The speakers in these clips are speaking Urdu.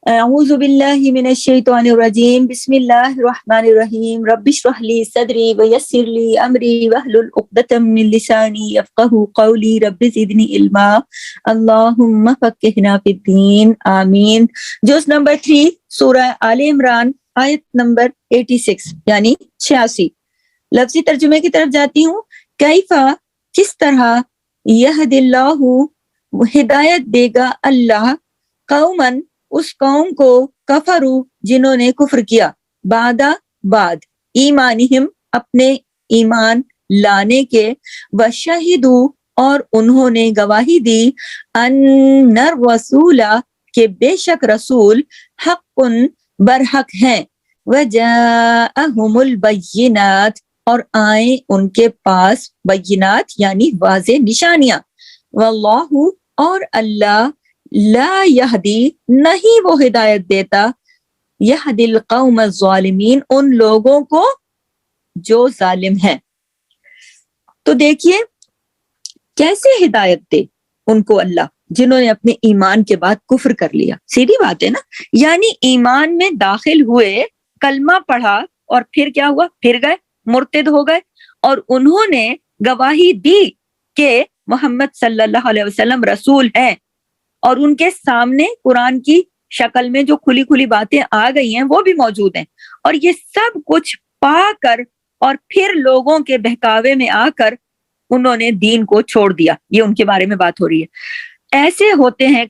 اعوذ باللہ من الشیطان الرجیم بسم اللہ الرحمن الرحیم رب اشرح لی صدری ویسر لی امری واحلل عقدۃ من لسانی یفقہوا قولی رب زدنی علما اللہم فقہنا فی الدین آمین۔ جز نمبر 3 سورہ آل عمران آیت نمبر 86 یعنی 86۔ لفظی ترجمے کی طرف جاتی ہوں۔ کیفا کس طرح، یہد اللہ ہدایت دے گا اللہ، قومن اس قوم کو، کفرو جنہوں نے کفر کیا، بعد ایمانہم اپنے ایمان لانے کے، وشہدو اور انہوں نے گواہی دی، ان الرسول کہ بے شک رسول حق برحق ہیں، وجاءہم البینات اور آئیں ان کے پاس بینات یعنی واضح نشانیاں، واللہ اور اللہ لا یہدی نہیں وہ ہدایت دیتا، یہدی القوم الظالمین ان لوگوں کو جو ظالم ہیں۔ تو دیکھیے کیسے ہدایت دے ان کو اللہ جنہوں نے اپنے ایمان کے بعد کفر کر لیا۔ سیدھی بات ہے نا، یعنی ایمان میں داخل ہوئے، کلمہ پڑھا اور پھر کیا ہوا، پھر گئے مرتد ہو گئے، اور انہوں نے گواہی دی کہ محمد صلی اللہ علیہ وسلم رسول ہیں، اور ان کے سامنے قرآن کی شکل میں جو کھلی کھلی باتیں آ گئی ہیں وہ بھی موجود ہیں، اور یہ سب کچھ پا کر اور پھر لوگوں کے بہکاوے میں آ کر انہوں نے دین کو چھوڑ دیا۔ یہ ان کے بارے میں بات ہو رہی ہے۔ ایسے ہوتے ہیں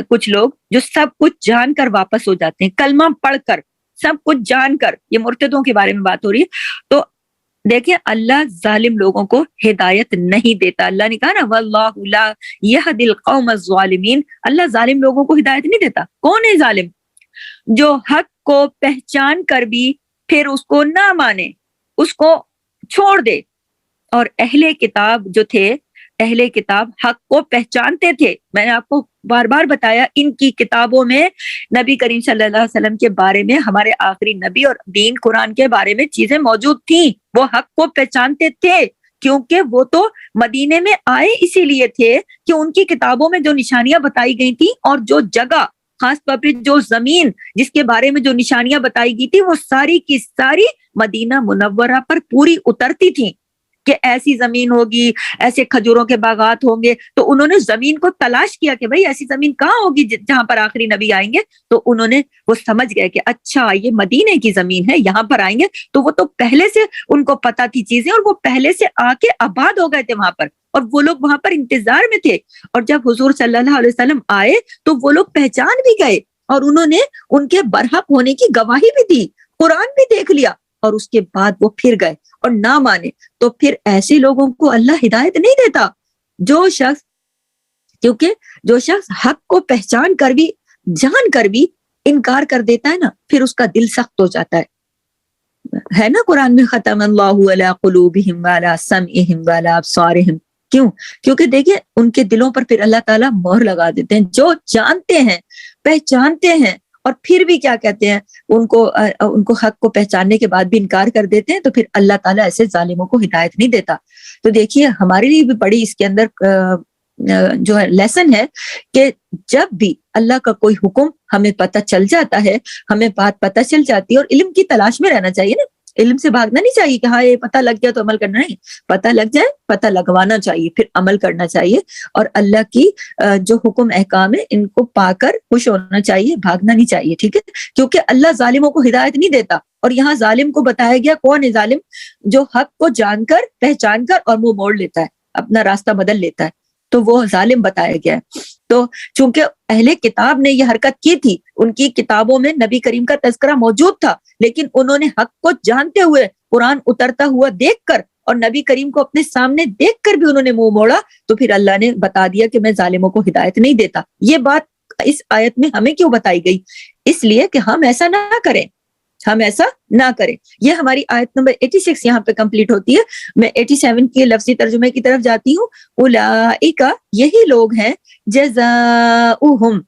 کچھ لوگ جو سب کچھ جان کر واپس ہو جاتے ہیں، کلمہ پڑھ کر سب کچھ جان کر، یہ مرتدوں کے بارے میں بات ہو رہی ہے۔ تو دیکھیں اللہ ظالم لوگوں کو ہدایت نہیں دیتا۔ اللہ نے کہا نا واللہ لا یہدی القوم الظالمین، اللہ ظالم لوگوں کو ہدایت نہیں دیتا۔ کون ہے ظالم؟ جو حق کو پہچان کر بھی پھر اس کو نہ مانے، اس کو چھوڑ دے۔ اور اہل کتاب جو تھے، اہل کتاب حق کو پہچانتے تھے۔ میں نے آپ کو بار بار بتایا ان کی کتابوں میں نبی کریم صلی اللہ علیہ وسلم کے بارے میں، ہمارے آخری نبی اور دین قرآن کے بارے میں چیزیں موجود تھیں۔ وہ حق کو پہچانتے تھے کیونکہ وہ تو مدینے میں آئے اسی لیے تھے کہ ان کی کتابوں میں جو نشانیاں بتائی گئی تھیں اور جو جگہ، خاص طور پہ جو زمین جس کے بارے میں جو نشانیاں بتائی گئی تھی، وہ ساری کی ساری مدینہ منورہ پر پوری اترتی تھیں کہ ایسی زمین ہوگی، ایسے کھجوروں کے باغات ہوں گے۔ تو انہوں نے زمین کو تلاش کیا کہ بھئی ایسی زمین کہاں ہوگی جہاں پر آخری نبی آئیں گے۔ تو انہوں نے وہ سمجھ گئے کہ اچھا یہ مدینے کی زمین ہے، یہاں پر آئیں گے۔ تو وہ تو پہلے سے ان کو پتا تھی چیزیں، اور وہ پہلے سے آ کے آباد ہو گئے تھے وہاں پر، اور وہ لوگ وہاں پر انتظار میں تھے۔ اور جب حضور صلی اللہ علیہ وسلم آئے تو وہ لوگ پہچان بھی گئے، اور انہوں نے ان کے برحق ہونے کی گواہی بھی دی، قرآن بھی دیکھ لیا، اور اس کے بعد وہ پھر گئے اور نہ مانے۔ تو پھر ایسے لوگوں کو اللہ ہدایت نہیں دیتا۔ کیونکہ جو شخص حق کو پہچان کر بھی، جان کر بھی انکار کر دیتا ہے نا، پھر اس کا دل سخت ہو جاتا ہے نا۔ قرآن میں ختم اللہ علی قلوبہم وعلی سمعہم وعلی ابصارہم، کیوں؟ کیونکہ دیکھیں ان کے دلوں پر پھر اللہ تعالیٰ مہر لگا دیتے ہیں۔ جو جانتے ہیں، پہچانتے ہیں، اور پھر بھی کیا کہتے ہیں، ان کو حق کو پہچاننے کے بعد بھی انکار کر دیتے ہیں، تو پھر اللہ تعالیٰ ایسے ظالموں کو ہدایت نہیں دیتا۔ تو دیکھیے ہمارے لیے بھی بڑی اس کے اندر جو ہے لیسن ہے کہ جب بھی اللہ کا کوئی حکم ہمیں پتہ چل جاتا ہے، ہمیں بات پتہ چل جاتی ہے، اور علم کی تلاش میں رہنا چاہیے نا، علم سے بھاگنا نہیں چاہیے کہ ہاں یہ پتہ لگ گیا تو عمل کرنا نہیں، پتہ لگ جائے پتہ لگوانا چاہیے، پھر عمل کرنا چاہیے، اور اللہ کی جو حکم احکام ہے ان کو پا کر خوش ہونا چاہیے، بھاگنا نہیں چاہیے، ٹھیک ہے؟ کیونکہ اللہ ظالموں کو ہدایت نہیں دیتا۔ اور یہاں ظالم کو بتایا گیا، کون ہے ظالم؟ جو حق کو جان کر، پہچان کر اور منہ موڑ لیتا ہے، اپنا راستہ بدل لیتا ہے، تو وہ ظالم بتایا گیا ہے۔ تو چونکہ اہل کتاب نے یہ حرکت کی تھی، ان کی کتابوں میں نبی کریم کا تذکرہ موجود تھا، لیکن انہوں نے حق کو جانتے ہوئے، قرآن اترتا ہوا دیکھ کر اور نبی کریم کو اپنے سامنے دیکھ کر بھی انہوں نے منہ موڑا، تو پھر اللہ نے بتا دیا کہ میں ظالموں کو ہدایت نہیں دیتا۔ یہ بات اس آیت میں ہمیں کیوں بتائی گئی؟ اس لیے کہ ہم ایسا نہ کریں، ہم ایسا نہ کریں۔ یہ ہماری آیت نمبر 86 یہاں پہ کمپلیٹ ہوتی ہے۔ میں 87 کے لفظی ترجمے کی طرف جاتی ہوں۔ اولئک یہی لوگ ہیں، جزاؤہم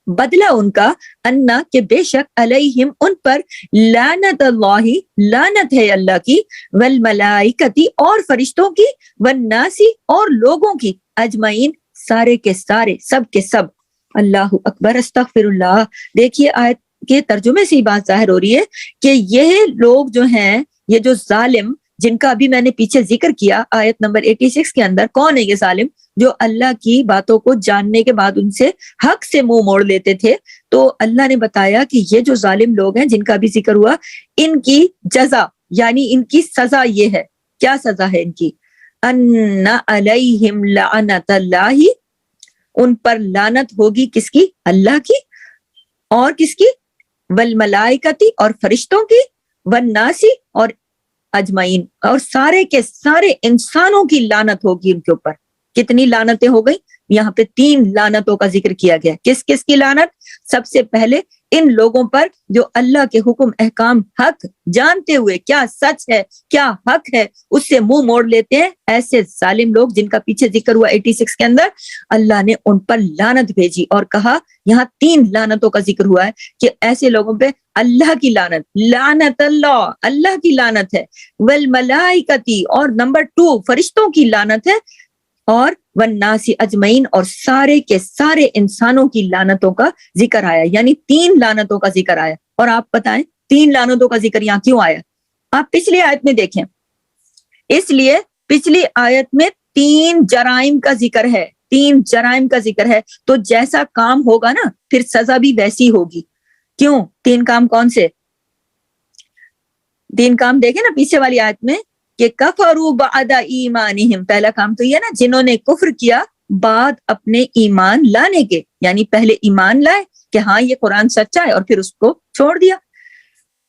بدلہ ان کا، انا کہ بے شک علیہم ان پر، لعنت اللہ لعنت ہے اللہ کی، والملائکتی اور فرشتوں کی، والناسی اور لوگوں کی، اجمعین سارے کے سارے، سب کے سب۔ اللہ اکبر، استغفر اللہ۔ دیکھیے آیت کے ترجمے سے ہی بات ظاہر ہو رہی ہے کہ یہ لوگ جو ہیں، یہ جو ظالم جن کا ابھی میں نے پیچھے ذکر کیا آیت نمبر 86 کے اندر، کون ہے یہ ظالم؟ جو اللہ کی باتوں کو جاننے کے بعد ان سے حق سے منہ موڑ لیتے تھے۔ تو اللہ نے بتایا کہ یہ جو ظالم لوگ ہیں جن کا بھی ذکر ہوا، ان کی جزا یعنی ان کی سزا یہ ہے۔ کیا سزا ہے ان کی؟ ان علیہم لعنت اللہ، ان پر لعنت ہوگی کس کی؟ اللہ کی، اور کس کی؟ والملائکتی، اور فرشتوں کی، والناسی، اور اجمعین، اور سارے کے سارے انسانوں کی لعنت ہوگی ان کے اوپر۔ کتنی لعنتیں ہو گئی؟ یہاں پہ 3 لعنتوں کا ذکر کیا گیا۔ کس کس کی لعنت؟ سب سے پہلے ان لوگوں پر جو اللہ کے حکم احکام حق جانتے ہوئے کیا سچ ہے کیا حق ہے اس سے منہ موڑ لیتے ہیں، ایسے ظالم لوگ جن کا پیچھے ذکر ہوا 86 کے اندر، اللہ نے ان پر لعنت بھیجی اور کہا، یہاں 3 لعنتوں کا ذکر ہوا ہے کہ ایسے لوگوں پہ اللہ کی لعنت، لعنت اللہ، اللہ کی لعنت ہے، والملائکتی، اور نمبر 2 فرشتوں کی لعنت ہے، اور والناس اجمعین، اور سارے کے سارے انسانوں کی لعنتوں کا ذکر آیا۔ یعنی 3 لعنتوں کا ذکر آیا۔ اور آپ بتائیں 3 لعنتوں کا ذکر یہاں کیوں آیا؟ آپ پچھلی آیت میں دیکھیں، اس لیے پچھلی آیت میں 3 جرائم کا ذکر ہے، 3 جرائم کا ذکر ہے، تو جیسا کام ہوگا نا پھر سزا بھی ویسی ہوگی۔ کیوں؟ 3 کام کون سے؟ 3 کام دیکھیں نا پیچھے والی آیت میں کہ کفروا بعد ایمانہم، پہلا کام تو یہ نا جنہوں نے کفر کیا بعد اپنے ایمان لانے کے، یعنی پہلے ایمان لائے کہ ہاں یہ قرآن سچا ہے اور پھر اس کو چھوڑ دیا۔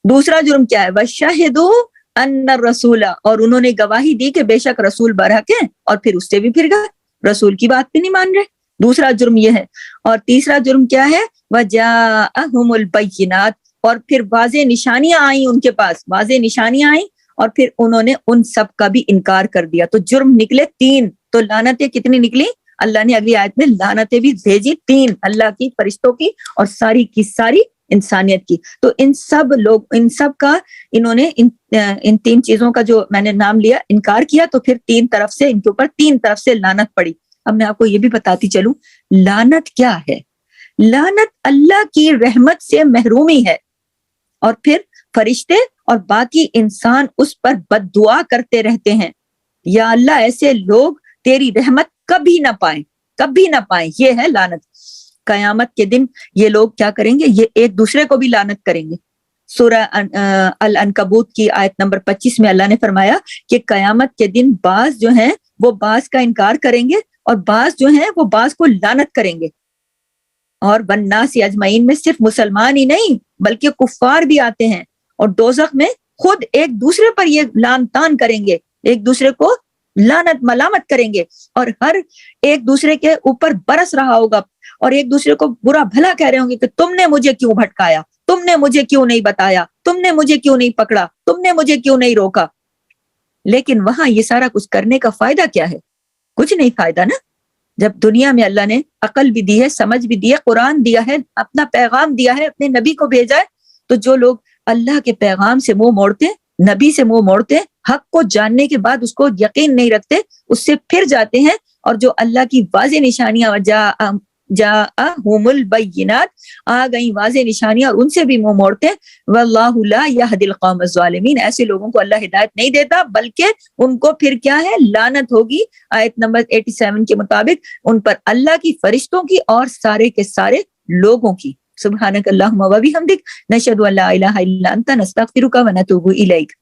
دوسرا جرم کیا ہے؟ وَشَهِدُوا أَنَّ الرَّسُولَ، اور انہوں نے گواہی دی کہ بے شک رسول برحق ہے، اور پھر اس سے بھی پھر گئے، رسول کی بات بھی نہیں مان رہے۔ دوسرا جرم یہ ہے۔ اور تیسرا جرم کیا ہے؟ وَجَاءَهُمُ الْبَيِّنَاتُ، اور پھر واضح نشانیاں آئیں ان کے پاس، واضح نشانیاں آئیں، اور پھر انہوں نے ان سب کا بھی انکار کر دیا۔ تو جرم نکلے 3، تو لعنتیں کتنی نکلی؟ اللہ نے اگلی آیت میں لعنتیں بھی بھیجی 3، اللہ کی، فرشتوں کی، اور ساری کی ساری انسانیت کی۔ تو ان سب لوگ، ان سب کا انہوں نے ان 3 چیزوں کا جو میں نے نام لیا انکار کیا، تو پھر 3 طرف سے ان کے اوپر 3 طرف سے لعنت پڑی۔ اب میں آپ کو یہ بھی بتاتی چلوں لعنت کیا ہے۔ لعنت اللہ کی رحمت سے محرومی ہے، اور پھر فرشتے اور باقی انسان اس پر بد دعا کرتے رہتے ہیں، یا اللہ ایسے لوگ تیری رحمت کبھی نہ پائیں، کبھی نہ پائیں۔ یہ ہے لعنت۔ قیامت کے دن یہ لوگ کیا کریں گے؟ یہ ایک دوسرے کو بھی لعنت کریں گے۔ سورہ العنکبوت کی آیت نمبر 25 میں اللہ نے فرمایا کہ قیامت کے دن بعض جو ہیں وہ بعض کا انکار کریں گے، اور بعض جو ہیں وہ بعض کو لعنت کریں گے۔ اور والناس اجمعین میں صرف مسلمان ہی نہیں بلکہ کفار بھی آتے ہیں، اور دوزخ میں خود ایک دوسرے پر یہ لعن طعن کریں گے، ایک دوسرے کو لعنت ملامت کریں گے، اور ہر ایک دوسرے کے اوپر برس رہا ہوگا، اور ایک دوسرے کو برا بھلا کہہ رہے ہوں گے کہ تم نے مجھے کیوں بھٹکایا، تم نے مجھے کیوں نہیں بتایا، تم نے مجھے کیوں نہیں پکڑا، تم نے مجھے کیوں نہیں روکا۔ لیکن وہاں یہ سارا کچھ کرنے کا فائدہ کیا ہے؟ کچھ نہیں فائدہ نا۔ جب دنیا میں اللہ نے عقل بھی دی ہے، سمجھ بھی دی ہے، قرآن دیا ہے، اپنا پیغام دیا ہے، اپنے نبی کو بھیجا ہے، تو جو لوگ اللہ کے پیغام سے منہ موڑتے، نبی سے منہ موڑتے، حق کو جاننے کے بعد اس کو یقین نہیں رکھتے، اس سے پھر جاتے ہیں، اور جو اللہ کی واضح نشانیاں جاءہم البینات، آ گئی واضح نشانیاں، اور ان سے بھی منہ موڑتے، واللہ لا یہدی القوم الظالمین، ایسے لوگوں کو اللہ ہدایت نہیں دیتا، بلکہ ان کو پھر کیا ہے؟ لعنت ہوگی۔ آیت نمبر 87 کے مطابق ان پر اللہ کی، فرشتوں کی، اور سارے کے سارے لوگوں کی۔ سبحانک اللہم و بحمدک، نشہد ان لا الہ الا انت، نستغفرک و نتوب الیک۔